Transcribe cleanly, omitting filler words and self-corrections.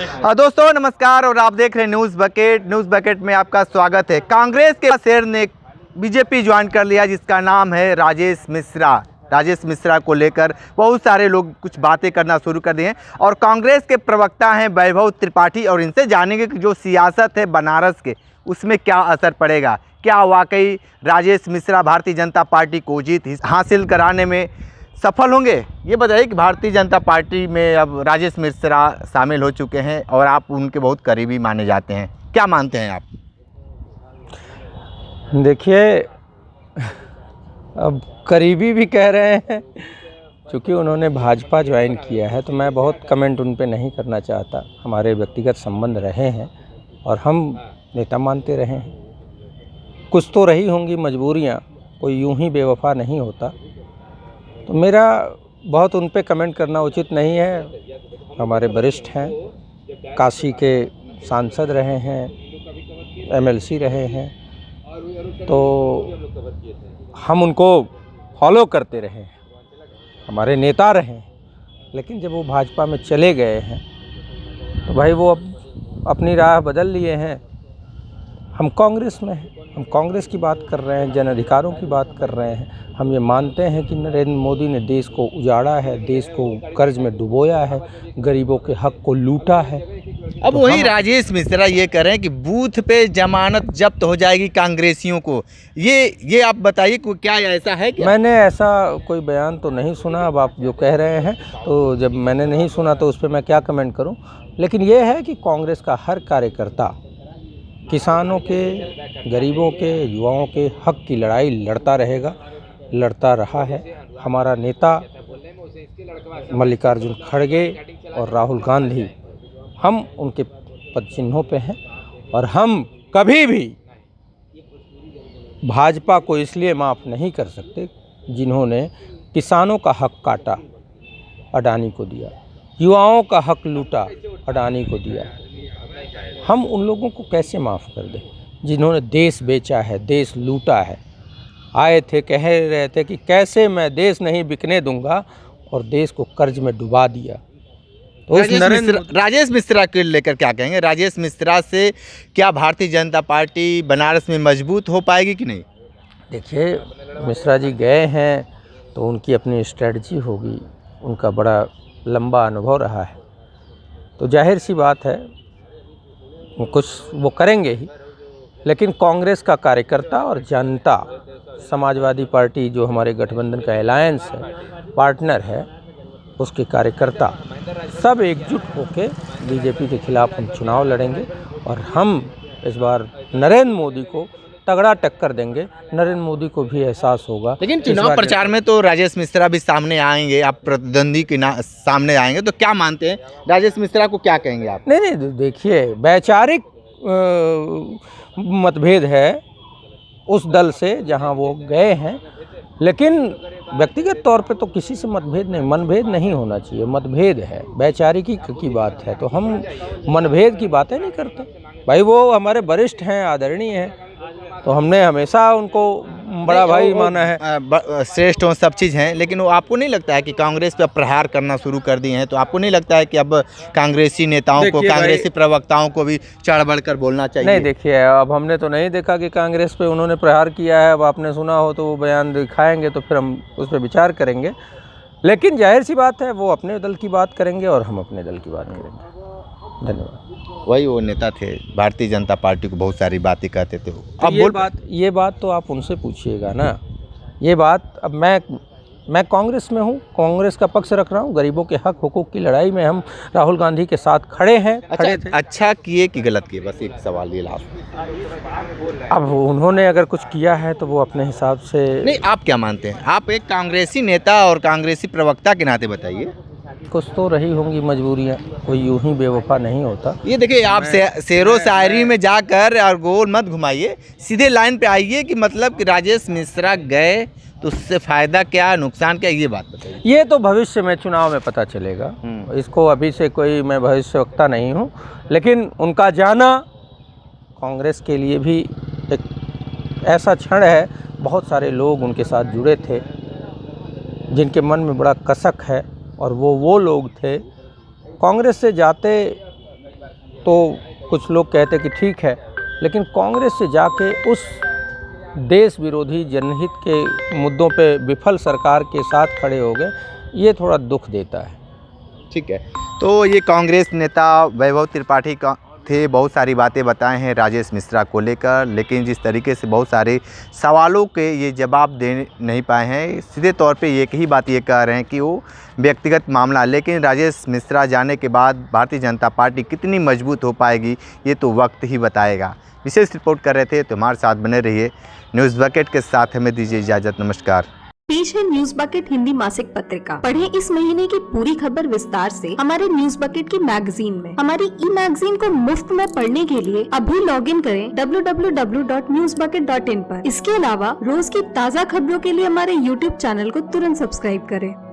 दोस्तों नमस्कार और आप देख रहे हैं न्यूज़ बकेट में आपका स्वागत है। कांग्रेस के शेर ने बीजेपी ज्वाइन कर लिया जिसका नाम है राजेश मिश्रा को लेकर बहुत सारे लोग कुछ बातें करना शुरू कर दिए हैं और कांग्रेस के प्रवक्ता हैं वैभव त्रिपाठी और इनसे जानेंगे कि जो सियासत है बनारस के उसमें क्या असर पड़ेगा। क्या वाकई राजेश मिश्रा भारतीय जनता पार्टी को जीत हासिल कराने में सफल होंगे। ये बताइए कि भारतीय जनता पार्टी में अब राजेश मिश्रा शामिल हो चुके हैं और आप उनके बहुत करीबी माने जाते हैं, क्या मानते हैं आप? देखिए, अब करीबी भी कह रहे हैं क्योंकि उन्होंने भाजपा ज्वाइन किया है, तो मैं बहुत कमेंट उन पे नहीं करना चाहता। हमारे व्यक्तिगत संबंध रहे हैं और हम नेता मानते रहे हैं। कुछ तो रही होंगी मजबूरियाँ, कोई यूं ही बेवफा नहीं होता, तो मेरा बहुत उन पे कमेंट करना उचित नहीं है। हमारे वरिष्ठ हैं, काशी के सांसद रहे हैं, एमएलसी रहे हैं, तो हम उनको फॉलो करते रहे हैं, हमारे नेता रहे हैं। लेकिन जब वो भाजपा में चले गए हैं तो भाई वो अब अपनी राह बदल लिए हैं। हम कांग्रेस में हैं, हम कांग्रेस की बात कर रहे हैं, जन अधिकारों की बात कर रहे हैं। हम ये मानते हैं कि नरेंद्र मोदी ने देश को उजाड़ा है, देश को कर्ज में डुबोया है, गरीबों के हक को लूटा है। अब तो वही राजेश मिश्रा ये कह रहे हैं कि बूथ पे जमानत जब्त हो जाएगी कांग्रेसियों को। ये आप बताइए क्या ऐसा है क्या? मैंने ऐसा कोई बयान तो नहीं सुना। अब आप जो कह रहे हैं, तो जब मैंने नहीं सुना तो उस पर मैं क्या कमेंट करूं। लेकिन ये है कि कांग्रेस का हर कार्यकर्ता किसानों के, गरीबों के, युवाओं के हक की लड़ाई लड़ता रहेगा, लड़ता रहा है। हमारा नेता मल्लिकार्जुन खड़गे और राहुल गांधी, हम उनके पद चिन्हों पे हैं और हम कभी भी भाजपा को इसलिए माफ़ नहीं कर सकते जिन्होंने किसानों का हक काटा, अडानी को दिया, युवाओं का हक लूटा, अडानी को दिया। हम उन लोगों को कैसे माफ़ कर दें जिन्होंने देश बेचा है, देश लूटा है। आए थे, कह रहे थे कि कैसे मैं देश नहीं बिकने दूंगा, और देश को कर्ज में डुबा दिया। तो राजेश मिश्रा को लेकर क्या कहेंगे? राजेश मिश्रा से क्या भारतीय जनता पार्टी बनारस में मजबूत हो पाएगी कि नहीं? देखिए, मिश्रा जी गए हैं तो उनकी अपनी स्ट्रेटजी होगी, उनका बड़ा लंबा अनुभव रहा है, तो जाहिर सी बात है कुछ वो करेंगे ही। लेकिन कांग्रेस का कार्यकर्ता और जनता, समाजवादी पार्टी जो हमारे गठबंधन का अलायंस है, पार्टनर है, उसके कार्यकर्ता सब एकजुट होकर बीजेपी के खिलाफ हम चुनाव लड़ेंगे और हम इस बार नरेंद्र मोदी को तगड़ा टक्कर देंगे। नरेंद्र मोदी को भी एहसास होगा। लेकिन चुनाव प्रचार में तो राजेश मिश्रा भी सामने आएंगे, आप प्रतिद्वंदी के सामने आएंगे, तो क्या मानते हैं राजेश मिश्रा को क्या कहेंगे आप? नहीं, देखिए, वैचारिक मतभेद है उस दल से जहां वो गए हैं, लेकिन व्यक्तिगत तौर पे तो किसी से मनभेद नहीं होना चाहिए। मतभेद है, वैचारिकी की बात है, तो हम मनभेद की बातें नहीं करते। भाई वो हमारे वरिष्ठ हैं, आदरणीय हैं, तो हमने हमेशा उनको बड़ा भाई माना है। श्रेष्ठ हो, सब चीज़ हैं, लेकिन वो आपको नहीं लगता है कि कांग्रेस पे प्रहार करना शुरू कर दिए हैं? तो आपको नहीं लगता है कि अब कांग्रेसी नेताओं को, कांग्रेसी प्रवक्ताओं को भी चढ़ बढ़ कर बोलना चाहिए? नहीं, देखिए, अब हमने तो नहीं देखा कि कांग्रेस पे उन्होंने प्रहार किया है। अब आपने सुना हो तो वो बयान दिखाएंगे तो फिर हम उस पर विचार करेंगे। लेकिन जाहिर सी बात है वो अपने दल की बात करेंगे और हम अपने दल की बात करेंगे। धन्यवाद। वही वो नेता थे, भारतीय जनता पार्टी को बहुत सारी बातें कहते थे। अब ये बात तो आप उनसे पूछिएगा ना। ये बात अब मैं कांग्रेस में हूँ, कांग्रेस का पक्ष रख रहा हूँ। गरीबों के हक हुकूक की लड़ाई में हम राहुल गांधी के साथ खड़े हैं। अच्छा किए कि गलत किए, बस एक सवाल ये लास्ट। अब उन्होंने अगर कुछ किया है तो वो अपने हिसाब से। नहीं, आप क्या मानते हैं? आप एक कांग्रेसी नेता और कांग्रेसी प्रवक्ता के नाते बताइए। कुछ तो रही होंगी मजबूरियाँ, कोई यूं ही बेवफा नहीं होता। ये देखिए, आप शेरो शायरी में जाकर और गोल मत घुमाइए, सीधे लाइन पे आइए कि मतलब कि राजेश मिश्रा गए तो उससे फ़ायदा क्या, नुकसान क्या, ये बात बताइए। ये तो भविष्य में चुनाव में पता चलेगा। इसको अभी से कोई मैं भविष्यवक्ता नहीं हूँ, लेकिन उनका जाना कांग्रेस के लिए भी एक ऐसा क्षण है। बहुत सारे लोग उनके साथ जुड़े थे जिनके मन में बड़ा कसक है, और वो लोग थे। कांग्रेस से जाते तो कुछ लोग कहते कि ठीक है, लेकिन कांग्रेस से जाके उस देश विरोधी जनहित के मुद्दों पे विफल सरकार के साथ खड़े हो गए, ये थोड़ा दुख देता है। ठीक है, तो ये कांग्रेस नेता वैभव त्रिपाठी का थे, बहुत सारी बातें बताए हैं राजेश मिश्रा को लेकर, लेकिन जिस तरीके से बहुत सारे सवालों के ये जवाब दे नहीं पाए हैं, सीधे तौर पे एक ही बात ये कह रहे हैं कि वो व्यक्तिगत मामला, लेकिन राजेश मिश्रा जाने के बाद भारतीय जनता पार्टी कितनी मजबूत हो पाएगी ये तो वक्त ही बताएगा। विशेष रिपोर्ट कर रहे थे, तो हमारे साथ बने रहिए। न्यूज़ बकेट के साथ हमें दीजिए इजाज़त, नमस्कार। पेश है न्यूज बकेट हिंदी मासिक पत्रिका। पढ़ें इस महीने की पूरी खबर विस्तार से हमारे न्यूज बकेट की मैगजीन में। हमारी ई मैगजीन को मुफ्त में पढ़ने के लिए अभी लॉगिन करें www.newsbucket.in पर। इसके अलावा रोज की ताज़ा खबरों के लिए हमारे YouTube चैनल को तुरंत सब्सक्राइब करें।